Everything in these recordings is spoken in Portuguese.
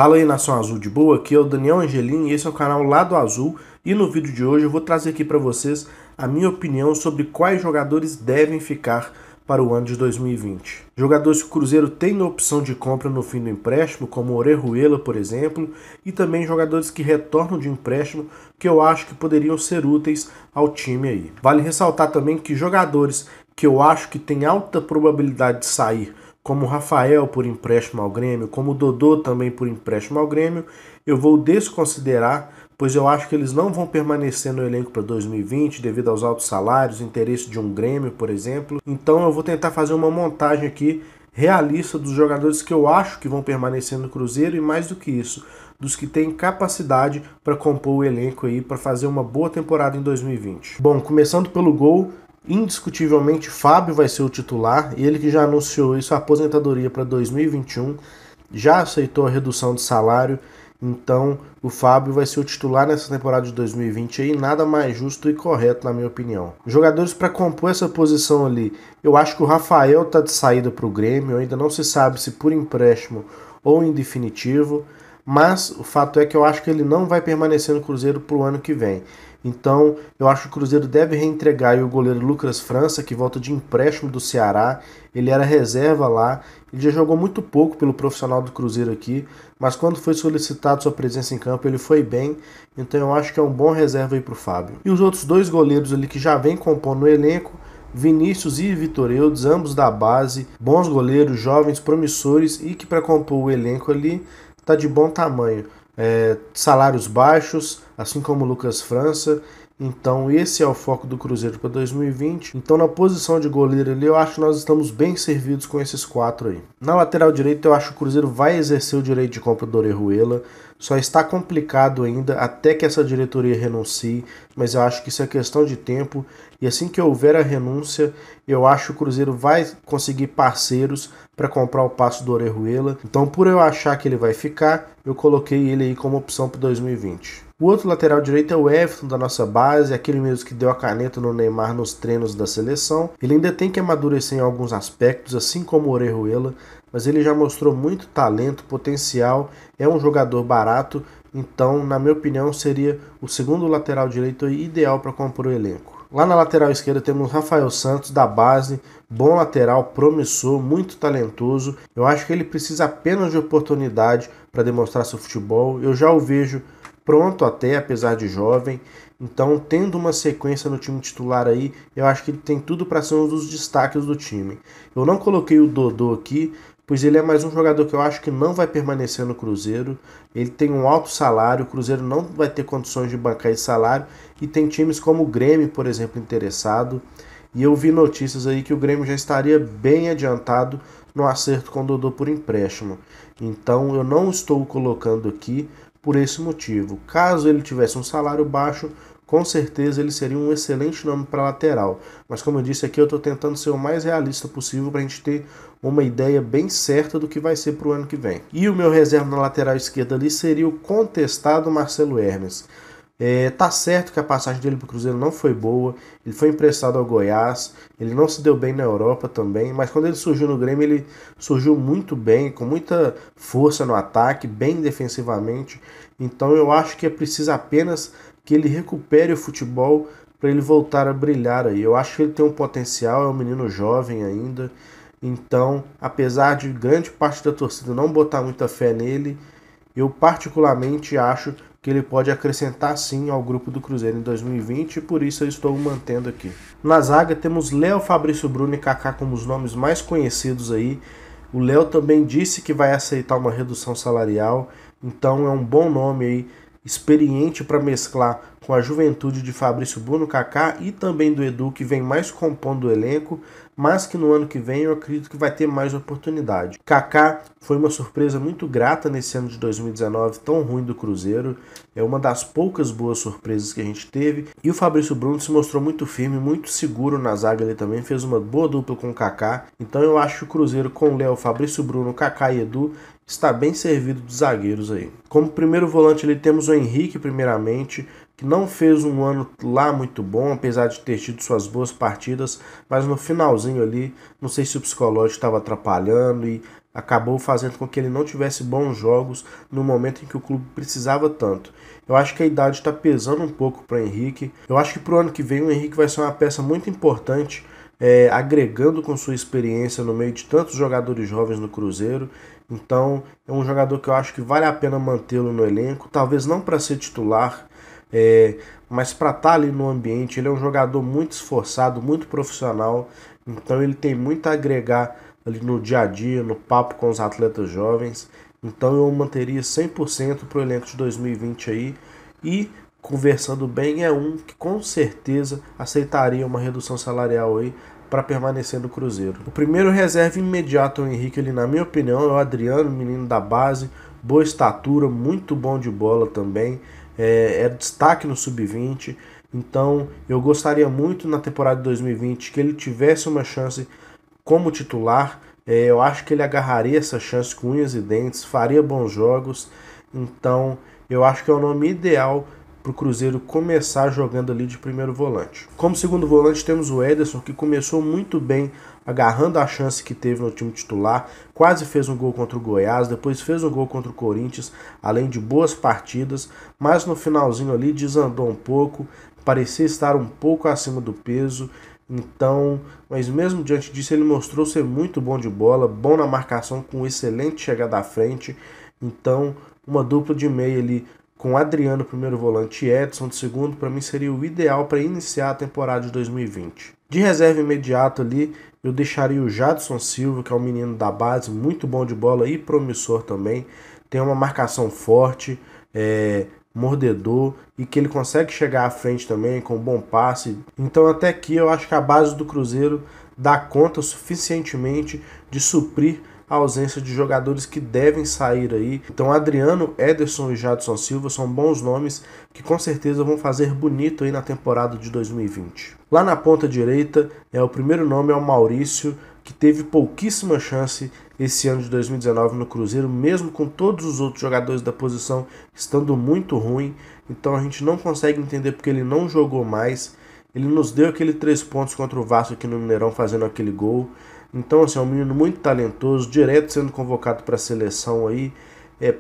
Fala aí, Nação Azul de boa, aqui é o Daniel Angelim e esse é o canal Lado Azul. E no vídeo de hoje eu vou trazer aqui para vocês a minha opinião sobre quais jogadores devem ficar para o ano de 2020. Jogadores que o Cruzeiro tem opção de compra no fim do empréstimo, como Orejuela, por exemplo, e também jogadores que retornam de empréstimo, que eu acho que poderiam ser úteis ao time aí. Vale ressaltar também que jogadores que eu acho que tem alta probabilidade de sair, como o Rafael por empréstimo ao Grêmio, como o Dodô também por empréstimo ao Grêmio, eu vou desconsiderar, pois eu acho que eles não vão permanecer no elenco para 2020 devido aos altos salários, interesse de um Grêmio, por exemplo. Então eu vou tentar fazer uma montagem aqui realista dos jogadores que eu acho que vão permanecer no Cruzeiro e, mais do que isso, dos que têm capacidade para compor o elenco aí para fazer uma boa temporada em 2020. Bom, começando pelo gol, indiscutivelmente Fábio vai ser o titular, ele que já anunciou isso, a aposentadoria para 2021, já aceitou a redução de salário, então o Fábio vai ser o titular nessa temporada de 2020 aí, nada mais justo e correto na minha opinião. Jogadores para compor essa posição ali, eu acho que o Rafael tá de saída para o Grêmio, ainda não se sabe se por empréstimo ou em definitivo, mas o fato é que eu acho que ele não vai permanecer no Cruzeiro para o ano que vem. Então, eu acho que o Cruzeiro deve reentregar aí o goleiro Lucas França, que volta de empréstimo do Ceará. Ele era reserva lá, ele já jogou muito pouco pelo profissional do Cruzeiro aqui, mas quando foi solicitado sua presença em campo, ele foi bem. Então, eu acho que é um bom reserva aí para o Fábio. E os outros dois goleiros ali que já vem compondo o elenco, Vinícius e Vitor Eudes, ambos da base, bons goleiros, jovens, promissores e que para compor o elenco ali tá de bom tamanho. Salários baixos, assim como o Lucas França. Então esse é o foco do Cruzeiro para 2020. Então na posição de goleiro ali eu acho que nós estamos bem servidos com esses quatro aí. Na lateral direita eu acho que o Cruzeiro vai exercer o direito de compra do Orejuela. Só está complicado ainda até que essa diretoria renuncie, mas eu acho que isso é questão de tempo. E assim que houver a renúncia, eu acho que o Cruzeiro vai conseguir parceiros para comprar o passe do Orejuela. Então por eu achar que ele vai ficar, eu coloquei ele aí como opção para 2020. O outro lateral direito é o Everton da nossa base, aquele mesmo que deu a caneta no Neymar nos treinos da seleção. Ele ainda tem que amadurecer em alguns aspectos, assim como o Orejuela, mas ele já mostrou muito talento, potencial, é um jogador barato, então, na minha opinião, seria o segundo lateral direito ideal para compor o elenco. Lá na lateral esquerda temos Rafael Santos da base, bom lateral, promissor, muito talentoso. Eu acho que ele precisa apenas de oportunidade para demonstrar seu futebol. Eu já o vejo pronto até, apesar de jovem. Então, tendo uma sequência no time titular aí, eu acho que ele tem tudo para ser um dos destaques do time. Eu não coloquei o Dodô aqui, pois ele é mais um jogador que eu acho que não vai permanecer no Cruzeiro. Ele tem um alto salário, o Cruzeiro não vai ter condições de bancar esse salário, e tem times como o Grêmio, por exemplo, interessado. E eu vi notícias aí que o Grêmio já estaria bem adiantado no acerto com o Dodô por empréstimo. Então eu não estou colocando aqui por esse motivo. Caso ele tivesse um salário baixo, com certeza ele seria um excelente nome para lateral. Mas como eu disse aqui, eu estou tentando ser o mais realista possível para a gente ter uma ideia bem certa do que vai ser para o ano que vem. E o meu reserva na lateral esquerda ali seria o contestado Marcelo Hermes. Tá certo que a passagem dele para o Cruzeiro não foi boa, ele foi emprestado ao Goiás, ele não se deu bem na Europa também, mas quando ele surgiu no Grêmio, ele surgiu muito bem, com muita força no ataque, bem defensivamente. Então eu acho que é preciso apenas que ele recupere o futebol para ele voltar a brilhar aí. Eu acho que ele tem um potencial, é um menino jovem ainda. Então, apesar de grande parte da torcida não botar muita fé nele, eu particularmente acho que ele pode acrescentar sim ao grupo do Cruzeiro em 2020 e por isso eu estou o mantendo aqui. Na zaga temos Léo, Fabrício Bruno e Kaká como os nomes mais conhecidos aí. O Léo também disse que vai aceitar uma redução salarial, então é um bom nome aí, experiente para mesclar com a juventude de Fabrício Bruno, Kaká e também do Edu, que vem mais compondo o elenco, mas que no ano que vem eu acredito que vai ter mais oportunidade. Kaká foi uma surpresa muito grata nesse ano de 2019, tão ruim do Cruzeiro, é uma das poucas boas surpresas que a gente teve, e o Fabrício Bruno se mostrou muito firme, muito seguro na zaga, ele também fez uma boa dupla com o Kaká, então eu acho que o Cruzeiro com Léo, Fabrício Bruno, Kaká e Edu está bem servido de zagueiros aí. Como primeiro volante ali temos o Henrique primeiramente, que não fez um ano lá muito bom, apesar de ter tido suas boas partidas, mas no finalzinho ali, não sei se o psicológico estava atrapalhando e acabou fazendo com que ele não tivesse bons jogos no momento em que o clube precisava tanto. Eu acho que a idade está pesando um pouco para o Henrique. Eu acho que para o ano que vem o Henrique vai ser uma peça muito importante, agregando com sua experiência no meio de tantos jogadores jovens no Cruzeiro. Então é um jogador que eu acho que vale a pena mantê-lo no elenco, talvez não para ser titular, mas para estar ali no ambiente. Ele é um jogador muito esforçado, muito profissional, então ele tem muito a agregar ali no dia a dia, no papo com os atletas jovens. Então eu manteria 100% para o elenco de 2020 aí, e conversando bem, é um que com certeza aceitaria uma redução salarial aí para permanecer no Cruzeiro. O primeiro reserva imediato ao Henrique, ele, na minha opinião, é o Adriano, menino da base, boa estatura, muito bom de bola também, é destaque no sub-20. Então eu gostaria muito na temporada de 2020 que ele tivesse uma chance como titular. Eu acho que ele agarraria essa chance com unhas e dentes, faria bons jogos. Então eu acho que é o nome ideal para o Cruzeiro começar jogando ali de primeiro volante. Como segundo volante temos o Ederson, que começou muito bem, agarrando a chance que teve no time titular, quase fez um gol contra o Goiás, depois fez um gol contra o Corinthians, além de boas partidas, mas no finalzinho ali desandou um pouco, parecia estar um pouco acima do peso. Então, mas mesmo diante disso ele mostrou ser muito bom de bola, bom na marcação, com excelente chegada à frente. Então, uma dupla de meia ali com Adriano, primeiro volante, e Edson de segundo, para mim seria o ideal para iniciar a temporada de 2020. De reserva imediato ali, eu deixaria o Jadson Silva, que é um menino da base, muito bom de bola e promissor também. Tem uma marcação forte, mordedor, e que ele consegue chegar à frente também com um bom passe. Então até aqui eu acho que a base do Cruzeiro dá conta suficientemente de suprir a ausência de jogadores que devem sair aí. Então Adriano, Ederson e Jadson Silva são bons nomes que com certeza vão fazer bonito aí na temporada de 2020. Lá na ponta direita, o primeiro nome é o Maurício, que teve pouquíssima chance esse ano de 2019 no Cruzeiro, mesmo com todos os outros jogadores da posição estando muito ruim. Então a gente não consegue entender porque ele não jogou mais. Ele nos deu aquele 3 pontos contra o Vasco aqui no Mineirão, fazendo aquele gol. Então, assim, é um menino muito talentoso, direto sendo convocado para a seleção aí.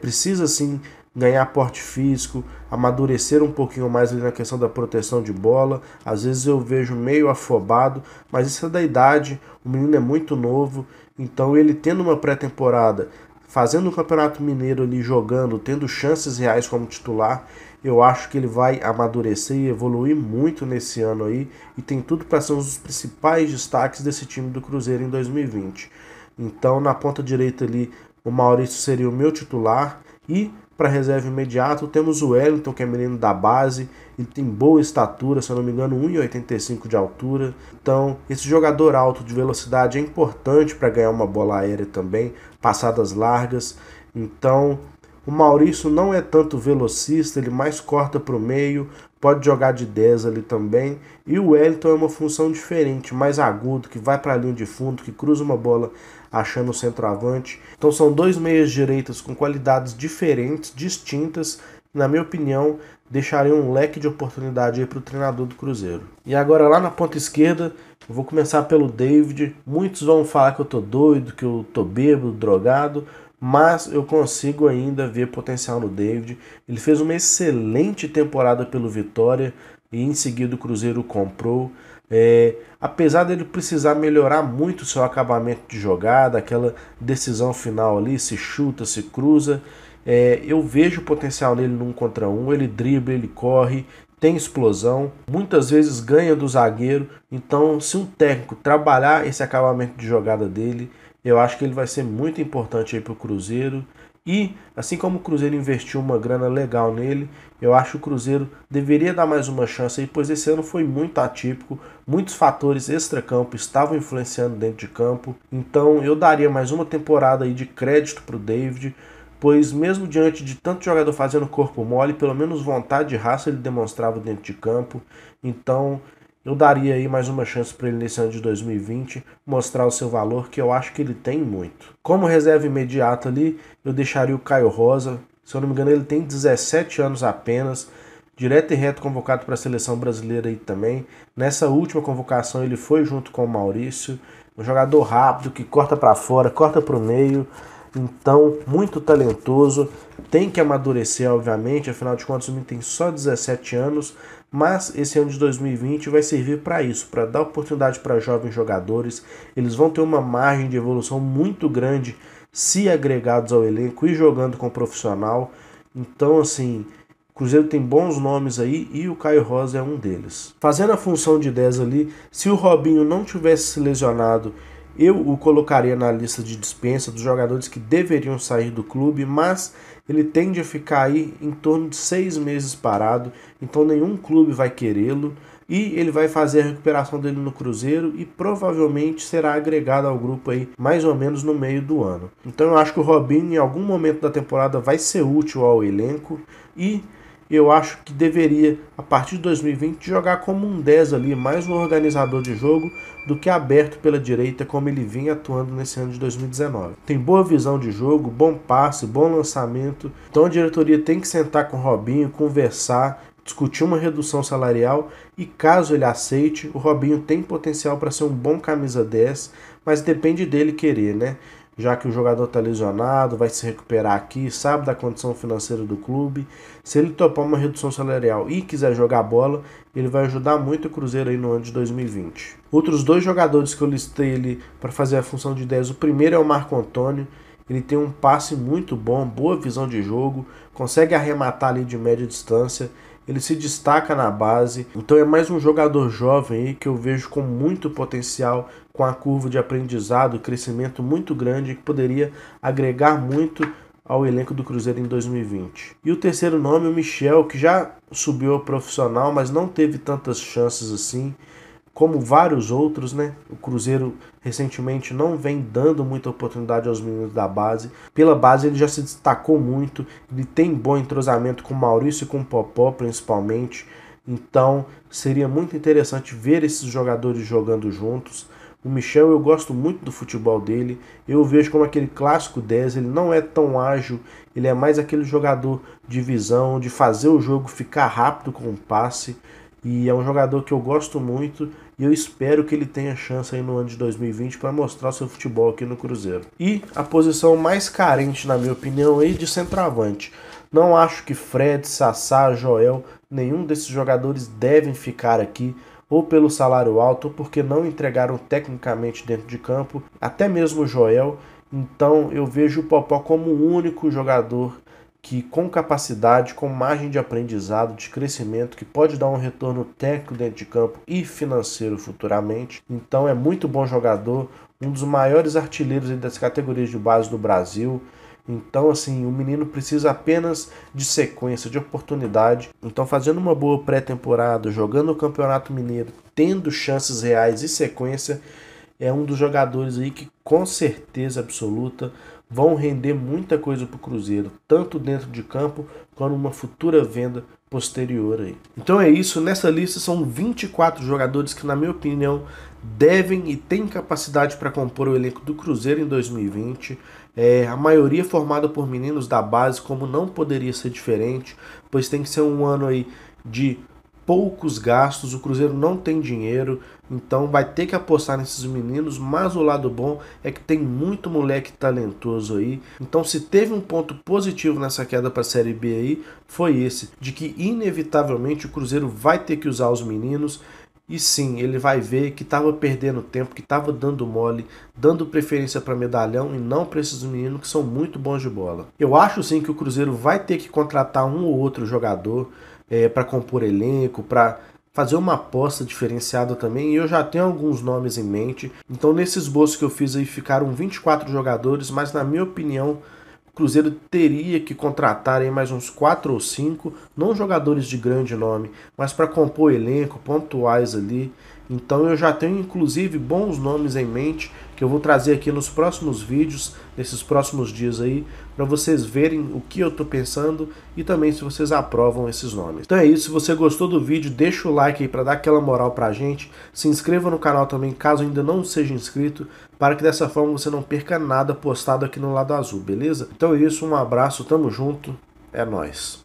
Precisa, sim, ganhar porte físico, amadurecer um pouquinho mais ali na questão da proteção de bola. Às vezes eu vejo meio afobado, mas isso é da idade, o menino é muito novo. Então ele tendo uma pré-temporada, fazendo o Campeonato Mineiro ali, jogando, tendo chances reais como titular, eu acho que ele vai amadurecer e evoluir muito nesse ano aí, e tem tudo para ser um dos principais destaques desse time do Cruzeiro em 2020. Então na ponta direita ali, o Maurício seria o meu titular, e para reserva imediato temos o Wellington, que é menino da base, ele tem boa estatura, se eu não me engano 1,85 de altura. Então esse jogador alto de velocidade é importante para ganhar uma bola aérea também, passadas largas. Então o Maurício não é tanto velocista, ele mais corta para o meio, pode jogar de 10 ali também. E o Wellington é uma função diferente, mais agudo, que vai para a linha de fundo, que cruza uma bola achando o centroavante. Então são dois meias direitas com qualidades diferentes, distintas, e, na minha opinião, deixariam um leque de oportunidade aí para o treinador do Cruzeiro. E agora lá na ponta esquerda, eu vou começar pelo David. Muitos vão falar que eu tô doido, que eu tô bêbado, drogado, mas eu consigo ainda ver potencial no David. Ele fez uma excelente temporada pelo Vitória e em seguida o Cruzeiro o comprou. Apesar dele precisar melhorar muito o seu acabamento de jogada, aquela decisão final ali, se chuta, se cruza, eu vejo potencial nele no 1 contra 1, ele dribla, ele corre, tem explosão, muitas vezes ganha do zagueiro. Então se um técnico trabalhar esse acabamento de jogada dele, eu acho que ele vai ser muito importante aí para o Cruzeiro. E assim como o Cruzeiro investiu uma grana legal nele, eu acho que o Cruzeiro deveria dar mais uma chance aí, pois esse ano foi muito atípico, muitos fatores extracampo estavam influenciando dentro de campo. Então eu daria mais uma temporada aí de crédito para o David, pois mesmo diante de tanto jogador fazendo corpo mole, pelo menos vontade e raça ele demonstrava dentro de campo. Então eu daria aí mais uma chance para ele nesse ano de 2020, mostrar o seu valor, que eu acho que ele tem muito. Como reserva imediata ali, eu deixaria o Caio Rosa. Se eu não me engano, ele tem 17 anos apenas, direto e reto convocado para a seleção brasileira aí também. Nessa última convocação ele foi junto com o Maurício. um jogador rápido que corta para fora, corta para o meio. Então, muito talentoso, tem que amadurecer, obviamente, afinal de contas o menino tem só 17 anos, mas esse ano de 2020 vai servir para isso, para dar oportunidade para jovens jogadores. Eles vão ter uma margem de evolução muito grande se agregados ao elenco e jogando com profissional. Então, assim, o Cruzeiro tem bons nomes aí e o Caio Rosa é um deles. Fazendo a função de 10 ali, se o Robinho não tivesse se lesionado, eu o colocaria na lista de dispensa dos jogadores que deveriam sair do clube, mas ele tende a ficar aí em torno de 6 meses parado, então nenhum clube vai querê-lo e ele vai fazer a recuperação dele no Cruzeiro e provavelmente será agregado ao grupo aí mais ou menos no meio do ano. Então eu acho que o Robinho em algum momento da temporada vai ser útil ao elenco e eu acho que deveria, a partir de 2020, jogar como um 10 ali, mais um organizador de jogo do que aberto pela direita, como ele vinha atuando nesse ano de 2019. Tem boa visão de jogo, bom passe, bom lançamento. Então a diretoria tem que sentar com o Robinho, conversar, discutir uma redução salarial e caso ele aceite, o Robinho tem potencial para ser um bom camisa 10, mas depende dele querer, né? Já que o jogador está lesionado, vai se recuperar aqui, sabe da condição financeira do clube. Se ele topar uma redução salarial e quiser jogar bola, ele vai ajudar muito o Cruzeiro aí no ano de 2020. Outros dois jogadores que eu listei ali para fazer a função de 10, o primeiro é o Marco Antônio. Ele tem um passe muito bom, boa visão de jogo, consegue arrematar ali de média distância. Ele se destaca na base, então é mais um jogador jovem aí que eu vejo com muito potencial, com a curva de aprendizado, crescimento muito grande, que poderia agregar muito ao elenco do Cruzeiro em 2020. E o terceiro nome é o Michel, que já subiu ao profissional, mas não teve tantas chances assim, como vários outros, né? O Cruzeiro recentemente não vem dando muita oportunidade aos meninos da base. Pela base ele já se destacou muito, ele tem bom entrosamento com o Maurício e com o Popó principalmente. Então seria muito interessante ver esses jogadores jogando juntos. O Michel, eu gosto muito do futebol dele, eu vejo como aquele clássico 10, ele não é tão ágil, ele é mais aquele jogador de visão, de fazer o jogo ficar rápido com o passe. E é um jogador que eu gosto muito e eu espero que ele tenha chance aí no ano de 2020 para mostrar o seu futebol aqui no Cruzeiro. E a posição mais carente, na minha opinião, é de centroavante. Não acho que Fred, Sassá, Joel, nenhum desses jogadores devem ficar aqui, ou pelo salário alto, ou porque não entregaram tecnicamente dentro de campo, até mesmo o Joel. Então eu vejo o Popó como o único jogador que com capacidade, com margem de aprendizado, de crescimento, que pode dar um retorno técnico dentro de campo e financeiro futuramente. Então é muito bom jogador, um dos maiores artilheiros das categorias de base do Brasil. Então, assim, o menino precisa apenas de sequência, de oportunidade. Então, fazendo uma boa pré-temporada, jogando o Campeonato Mineiro, tendo chances reais e sequência, é um dos jogadores aí que, com certeza absoluta, vão render muita coisa para o Cruzeiro, tanto dentro de campo, quanto uma futura venda posterior aí. Então é isso, nessa lista são 24 jogadores que, na minha opinião, devem e têm capacidade para compor o elenco do Cruzeiro em 2020. A maioria formada por meninos da base, como não poderia ser diferente, pois tem que ser um ano aí de poucos gastos, o Cruzeiro não tem dinheiro, então vai ter que apostar nesses meninos, mas o lado bom é que tem muito moleque talentoso aí. Então se teve um ponto positivo nessa queda para a Série B aí, foi esse, de que inevitavelmente o Cruzeiro vai ter que usar os meninos. E sim, ele vai ver que estava perdendo tempo, que estava dando mole, dando preferência para medalhão e não para esses meninos que são muito bons de bola. Eu acho sim que o Cruzeiro vai ter que contratar um ou outro jogador para compor elenco, para fazer uma aposta diferenciada também, e eu já tenho alguns nomes em mente. Então nesse esboço que eu fiz aí ficaram 24 jogadores, mas na minha opinião o Cruzeiro teria que contratar aí mais uns 4 ou 5, não jogadores de grande nome, mas para compor elenco, pontuais ali. Então eu já tenho inclusive bons nomes em mente que eu vou trazer aqui nos próximos vídeos, nesses próximos dias aí, para vocês verem o que eu estou pensando e também se vocês aprovam esses nomes. Então é isso, se você gostou do vídeo, deixa o like aí para dar aquela moral pra gente, se inscreva no canal também caso ainda não seja inscrito, para que dessa forma você não perca nada postado aqui no Lado Azul, beleza? Então é isso, um abraço, tamo junto, é nóis.